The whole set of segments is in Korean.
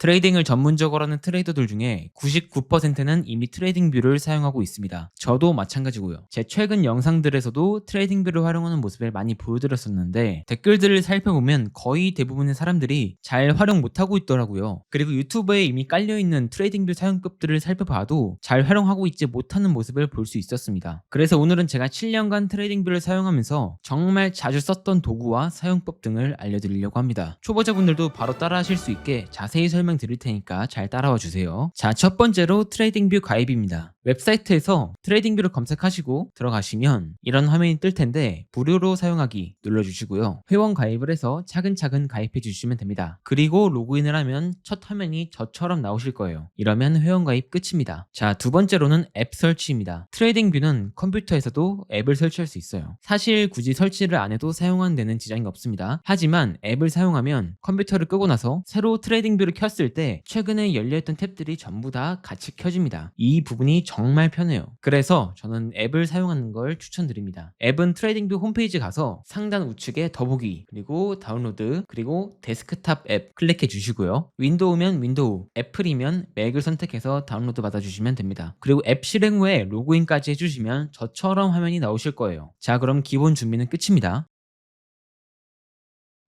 트레이딩을 전문적으로 하는 트레이더들 중에 99%는 이미 트레이딩뷰를 사용하고 있습니다. 저도 마찬가지고요. 제 최근 영상들에서도 트레이딩뷰를 활용하는 모습을 많이 보여드렸었는데 댓글들을 살펴보면 거의 대부분의 사람들이 잘 활용 못하고 있더라고요. 그리고 유튜브에 이미 깔려있는 트레이딩뷰 사용법들을 살펴봐도 잘 활용하고 있지 못하는 모습을 볼 수 있었습니다. 그래서 오늘은 제가 7년간 트레이딩뷰를 사용하면서 정말 자주 썼던 도구와 사용법 등을 알려드리려고 합니다. 초보자분들도 바로 따라 하실 수 있게 자세히 설명드릴 테니까 잘 따라와 주세요. 자, 첫 번째로 트레이딩뷰 가입입니다. 웹사이트에서 트레이딩뷰를 검색하시고 들어가시면 이런 화면이 뜰 텐데 무료로 사용하기 눌러주시고요. 회원 가입을 해서 차근차근 가입해 주시면 됩니다. 그리고 로그인을 하면 첫 화면이 저처럼 나오실 거예요. 이러면 회원 가입 끝입니다. 자, 두 번째로는 앱 설치입니다. 트레이딩뷰는 컴퓨터에서도 앱을 설치할 수 있어요. 사실 굳이 설치를 안 해도 사용하는 데는 지장이 없습니다. 하지만 앱을 사용하면 컴퓨터를 끄고 나서 새로 트레이딩뷰를 켰을 때 최근에 열려있던 탭들이 전부 다 같이 켜집니다. 이 부분이 정말 편해요. 그래서 저는 앱을 사용하는 걸 추천드립니다. 앱은 트레이딩뷰 홈페이지 가서 상단 우측에 더보기, 그리고 다운로드, 그리고 데스크탑 앱 클릭해 주시고요. 윈도우면 윈도우, 애플이면 맥을 선택해서 다운로드 받아주시면 됩니다. 그리고 앱 실행 후에 로그인까지 해주시면 저처럼 화면이 나오실 거예요. 자, 그럼 기본 준비는 끝입니다.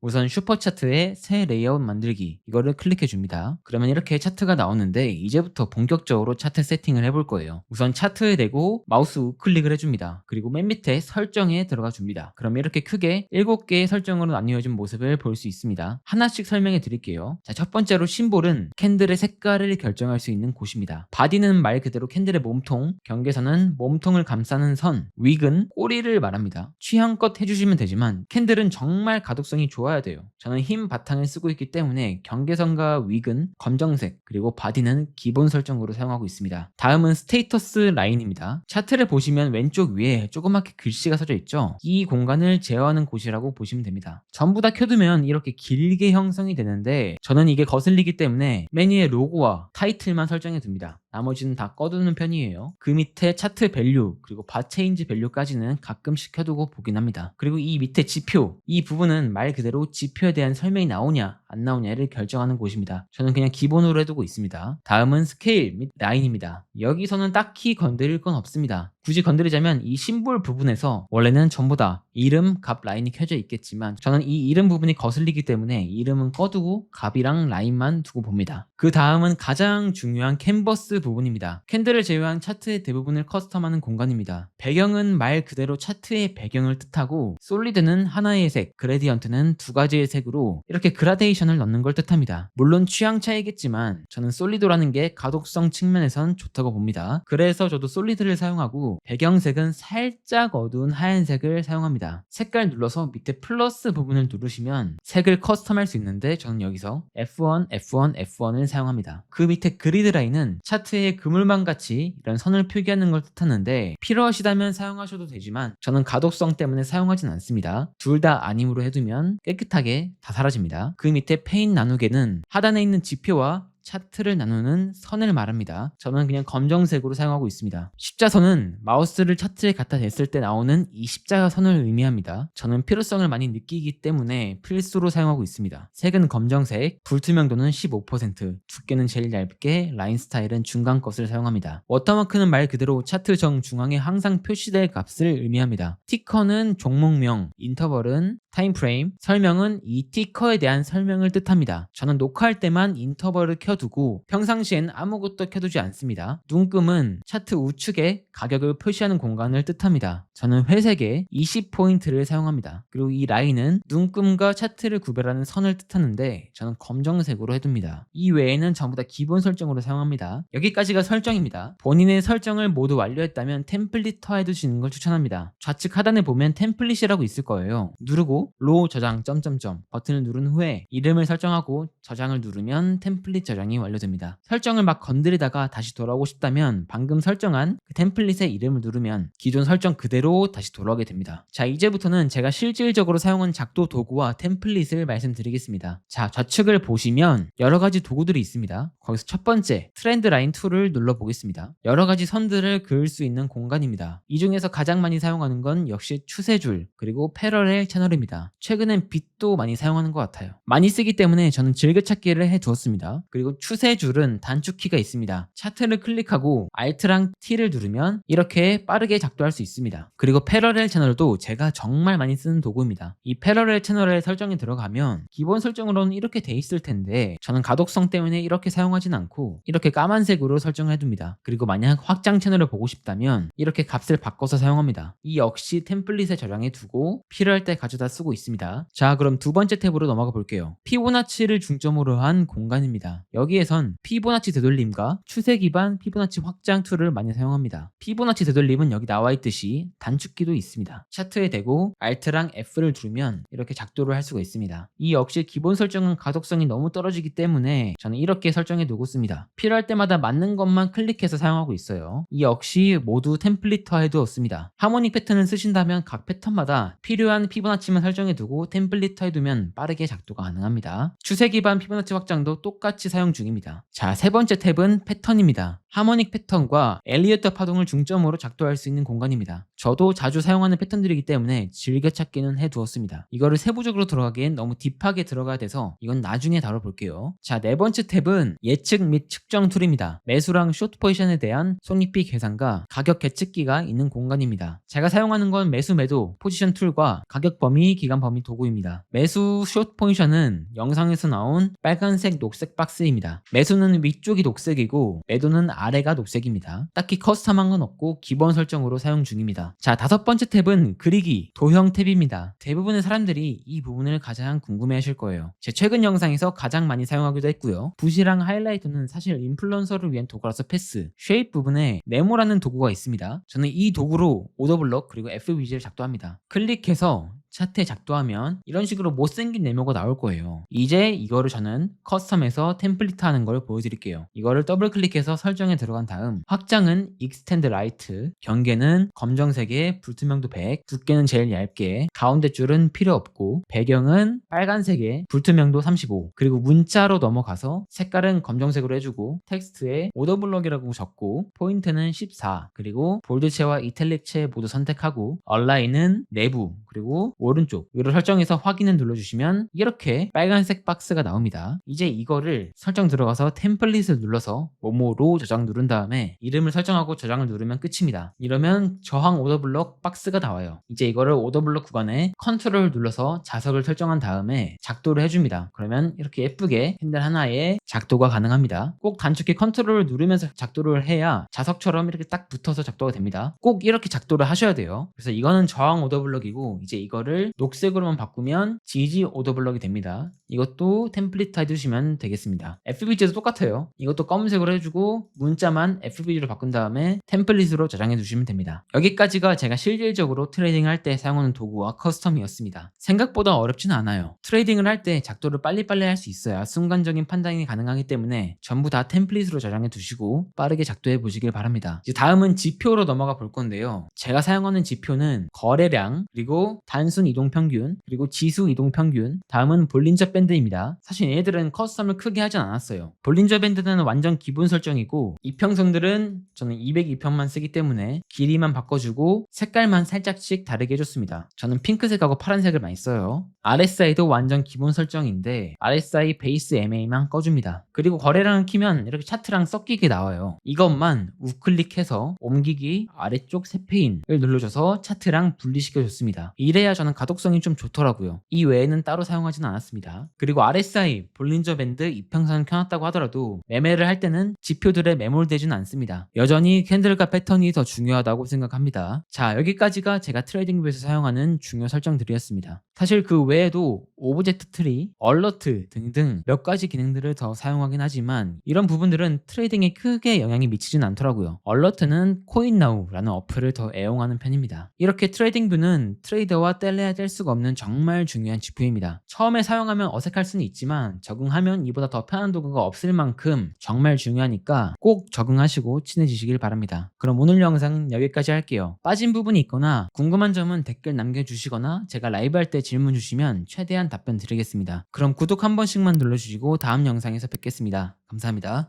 우선 슈퍼차트에 새 레이아웃 만들기, 이거를 클릭해 줍니다. 그러면 이렇게 차트가 나오는데 이제부터 본격적으로 차트 세팅을 해볼 거예요. 우선 차트에 대고 마우스 우클릭을 해줍니다. 그리고 맨 밑에 설정에 들어가 줍니다. 그러면 이렇게 크게 7개의 설정으로 나뉘어진 모습을 볼 수 있습니다. 하나씩 설명해 드릴게요. 자, 첫 번째로 심볼은 캔들의 색깔을 결정할 수 있는 곳입니다. 바디는 말 그대로 캔들의 몸통, 경계선은 몸통을 감싸는 선, 윅은 꼬리를 말합니다. 취향껏 해주시면 되지만 캔들은 정말 가독성이 좋아야 돼요. 저는 흰 바탕을 쓰고 있기 때문에 경계선과 윅은 검정색, 그리고 바디는 기본 설정으로 사용하고 있습니다. 다음은 스테이터스 라인입니다. 차트를 보시면 왼쪽 위에 조그맣게 글씨가 써져 있죠. 이 공간을 제어하는 곳이라고 보시면 됩니다. 전부 다 켜두면 이렇게 길게 형성이 되는데 저는 이게 거슬리기 때문에 메뉴의 로고와 타이틀만 설정해 둡니다. 나머지는 다 꺼두는 편이에요. 그 밑에 차트 밸류, 그리고 바 체인지 밸류까지는 가끔씩 켜두고 보긴 합니다. 그리고 이 밑에 지표, 이 부분은 말 그대로 지표에 대한 설명이 나오냐 안 나오냐를 결정하는 곳입니다. 저는 그냥 기본으로 해두고 있습니다. 다음은 스케일 및 라인입니다. 여기서는 딱히 건드릴 건 없습니다. 굳이 건드리자면 이 심볼 부분에서 원래는 전부 다 이름, 값, 라인이 켜져 있겠지만 저는 이 이름 부분이 거슬리기 때문에 이름은 꺼두고 값이랑 라인만 두고 봅니다. 그 다음은 가장 중요한 캔버스 부분입니다. 캔들을 제외한 차트의 대부분을 커스텀하는 공간입니다. 배경은 말 그대로 차트의 배경을 뜻하고 솔리드는 하나의 색, 그레디언트는 두 가지의 색으로 이렇게 그라데이션을 넣는 걸 뜻합니다. 물론 취향 차이겠지만 저는 솔리드라는 게 가독성 측면에선 좋다고 봅니다. 그래서 저도 솔리드를 사용하고 배경색은 살짝 어두운 하얀색을 사용합니다. 색깔 눌러서 밑에 플러스 부분을 누르시면 색을 커스텀할 수 있는데 저는 여기서 F1, F1, F1을 사용합니다. 그 밑에 그리드 라인은 차트의 그물망 같이 이런 선을 표기하는 걸 뜻하는데 필요하시다면 사용하셔도 되지만 저는 가독성 때문에 사용하진 않습니다. 둘 다 아님으로 해두면 깨끗하게 다 사라집니다. 그 밑에 페인 나누개는 하단에 있는 지표와 차트를 나누는 선을 말합니다. 저는 그냥 검정색으로 사용하고 있습니다. 십자선은 마우스를 차트에 갖다 댔을 때 나오는 이 십자선을 의미합니다. 저는 필요성을 많이 느끼기 때문에 필수로 사용하고 있습니다. 색은 검정색, 불투명도는 15%, 두께는 제일 얇게, 라인 스타일은 중간 것을 사용합니다. 워터마크는 말 그대로 차트 정중앙에 항상 표시될 값을 의미합니다. 티커는 종목명, 인터벌은 타임프레임, 설명은 이 티커에 대한 설명을 뜻합니다. 저는 녹화할 때만 인터벌을 켜두고 평상시엔 아무것도 켜두지 않습니다. 눈금은 차트 우측에 가격을 표시하는 공간을 뜻합니다. 저는 회색에 20포인트를 사용합니다. 그리고 이 라인은 눈금과 차트를 구별하는 선을 뜻하는데 저는 검정색으로 해둡니다. 이 외에는 전부 다 기본 설정으로 사용합니다. 여기까지가 설정입니다. 본인의 설정을 모두 완료했다면 템플릿화 해두시는 걸 추천합니다. 좌측 하단에 보면 템플릿이라고 있을 거예요. 누르고 로우 저장 점점점 버튼을 누른 후에 이름을 설정하고 저장을 누르면 템플릿 저장이 완료됩니다. 설정을 막 건드리다가 다시 돌아오고 싶다면 방금 설정한 그 템플릿의 이름을 누르면 기존 설정 그대로 다시 돌아오게 됩니다. 자, 이제부터는 제가 실질적으로 사용한 작도 도구와 템플릿을 말씀드리겠습니다. 자, 좌측을 보시면 여러 가지 도구들이 있습니다. 거기서 첫 번째 트렌드 라인 툴을 눌러보겠습니다. 여러 가지 선들을 그을 수 있는 공간입니다. 이 중에서 가장 많이 사용하는 건 역시 추세줄 그리고 패러렐 채널입니다. 최근엔 빛도 많이 사용하는 것 같아요. 많이 쓰기 때문에 저는 즐겨찾기를 해두었습니다. 그리고 그리고 추세줄은 단축키가 있습니다. 차트를 클릭하고 Alt랑 T를 누르면 이렇게 빠르게 작동할 수 있습니다. 그리고 패러렐 채널도 제가 정말 많이 쓰는 도구입니다. 이 패러렐 채널의 설정에 들어가면 기본 설정으로는 이렇게 돼 있을 텐데 저는 가독성 때문에 이렇게 사용하진 않고 이렇게 까만색으로 설정을 해둡니다. 그리고 만약 확장 채널을 보고 싶다면 이렇게 값을 바꿔서 사용합니다. 이 역시 템플릿에 저장해 두고 필요할 때 가져다 쓰고 있습니다. 자, 그럼 두 번째 탭으로 넘어가 볼게요. 피보나치를 중점으로 한 공간입니다. 여기에선 피보나치 되돌림과 추세 기반 피보나치 확장 툴을 많이 사용합니다. 피보나치 되돌림은 여기 나와 있듯이 단축키도 있습니다. 차트에 대고 Alt랑 F를 누르면 이렇게 작도를 할 수가 있습니다. 이 역시 기본 설정은 가독성이 너무 떨어지기 때문에 저는 이렇게 설정해 두고 씁니다. 필요할 때마다 맞는 것만 클릭해서 사용하고 있어요. 이 역시 모두 템플릿화해 두었습니다. 하모닉 패턴을 쓰신다면 각 패턴마다 필요한 피보나치만 설정해 두고 템플릿화해 두면 빠르게 작도가 가능합니다. 추세 기반 피보나치 확장도 똑같이 사용 중입니다. 자, 세 번째 탭은 패턴입니다. 하모닉 패턴과 엘리어트 파동을 중점으로 작도할 수 있는 공간입니다. 저도 자주 사용하는 패턴들이기 때문에 즐겨찾기는 해두었습니다. 이거를 세부적으로 들어가기엔 너무 딥하게 들어가야 돼서 이건 나중에 다뤄볼게요. 자, 네 번째 탭은 예측 및 측정 툴입니다. 매수랑 숏 포지션에 대한 손익비 계산과 가격 계측기가 있는 공간입니다. 제가 사용하는 건 매수 매도 포지션 툴과 가격 범위, 기간 범위 도구입니다. 매수 숏 포지션은 영상에서 나온 빨간색 녹색 박스입니다. 매수는 위쪽이 녹색이고 매도는 아래가 녹색입니다. 딱히 커스텀한 건 없고 기본 설정으로 사용 중입니다. 자, 다섯 번째 탭은 그리기, 도형 탭입니다. 대부분의 사람들이 이 부분을 가장 궁금해 하실 거예요. 제 최근 영상에서 가장 많이 사용하기도 했고요. 붓이랑 하이라이터는 사실 인플루언서를 위한 도구라서 패스. 쉐입 부분에 네모라는 도구가 있습니다. 저는 이 도구로 오더블럭 그리고 FBG를 작도합니다. 클릭해서 차트에 작도하면 이런 식으로 못생긴 네모가 나올 거예요. 이제 이거를 저는 커스텀에서 템플릿 하는 걸 보여드릴게요. 이거를 더블 클릭해서 설정에 들어간 다음 확장은 익스텐드 라이트, 경계는 검정색에 불투명도 100, 두께는 제일 얇게, 가운데 줄은 필요 없고 배경은 빨간색에 불투명도 35, 그리고 문자로 넘어가서 색깔은 검정색으로 해주고 텍스트에 오더블럭이라고 적고 포인트는 14, 그리고 볼드체와 이탈릭체 모두 선택하고 얼라인은 내부, 그리고 오른쪽 이걸 설정해서 확인을 눌러주시면 이렇게 빨간색 박스가 나옵니다. 이제 이거를 설정 들어가서 템플릿을 눌러서 모모로 저장 누른 다음에 이름을 설정하고 저장을 누르면 끝입니다. 이러면 저항 오더블럭 박스가 나와요. 이제 이거를 오더블럭 구간에 컨트롤을 눌러서 자석을 설정한 다음에 작도를 해줍니다. 그러면 이렇게 예쁘게 핸들 하나에 작도가 가능합니다. 꼭 단축키 컨트롤을 누르면서 작도를 해야 자석처럼 이렇게 딱 붙어서 작도가 됩니다. 꼭 이렇게 작도를 하셔야 돼요. 그래서 이거는 저항 오더블럭이고 이제 이거를 녹색으로만 바꾸면 GG 오더블럭이 됩니다. 이것도 템플릿 해두시면 되겠습니다. FBG도 똑같아요. 이것도 검은색으로 해주고 문자만 FBG로 바꾼 다음에 템플릿으로 저장해 두시면 됩니다. 여기까지가 제가 실질적으로 트레이딩을 할 때 사용하는 도구와 커스텀이었습니다. 생각보다 어렵진 않아요. 트레이딩을 할 때 작도를 빨리빨리 할 수 있어야 순간적인 판단이 가능하기 때문에 전부 다 템플릿으로 저장해 두시고 빠르게 작도해 보시길 바랍니다. 이제 다음은 지표로 넘어가 볼 건데요. 제가 사용하는 지표는 거래량, 그리고 단순 이동 평균, 그리고 지수 이동 평균, 다음은 볼린저 밴드입니다. 사실 얘네들은 커스텀을 크게 하진 않았어요. 볼린저 밴드는 완전 기본 설정이고 이평선들은 저는 202평만 쓰기 때문에 길이만 바꿔주고 색깔만 살짝씩 다르게 해줬습니다. 저는 핑크색하고 파란색을 많이 써요. RSI도 완전 기본 설정인데 RSI 베이스 MA만 꺼줍니다. 그리고 거래량을 키면 이렇게 차트랑 섞이게 나와요. 이것만 우클릭해서 옮기기 아래쪽 세페인을 눌러줘서 차트랑 분리시켜줬습니다. 이래야 저는 가독성이 좀 좋더라고요. 이 외에는 따로 사용하진 않았습니다. 그리고 RSI, 볼린저 밴드, 이평선을 켜놨다고 하더라도 매매를 할 때는 지표들에 매몰되진 않습니다. 여전히 캔들과 패턴이 더 중요하다고 생각합니다. 자, 여기까지가 제가 트레이딩뷰에서 사용하는 중요 설정들이었습니다. 사실 그 외에도 오브젝트 트리, 얼러트 등등 몇 가지 기능들을 더 사용하긴 하지만 이런 부분들은 트레이딩에 크게 영향이 미치진 않더라고요. 얼러트는 코인나우라는 어플을 더 애용하는 편입니다. 이렇게 트레이딩뷰는 트레이더와 뗄래야 뗄 수가 없는 정말 중요한 지표입니다. 처음에 사용하면 어색할 수는 있지만 적응하면 이보다 더 편한 도구가 없을 만큼 정말 중요하니까 꼭 적응하시고 친해지시길 바랍니다. 그럼 오늘 영상은 여기까지 할게요. 빠진 부분이 있거나 궁금한 점은 댓글 남겨주시거나 제가 라이브 할 때 질문 주시면 최대한 답변 드리겠습니다. 그럼 구독 한 번씩만 눌러주시고 다음 영상에서 뵙겠습니다. 감사합니다.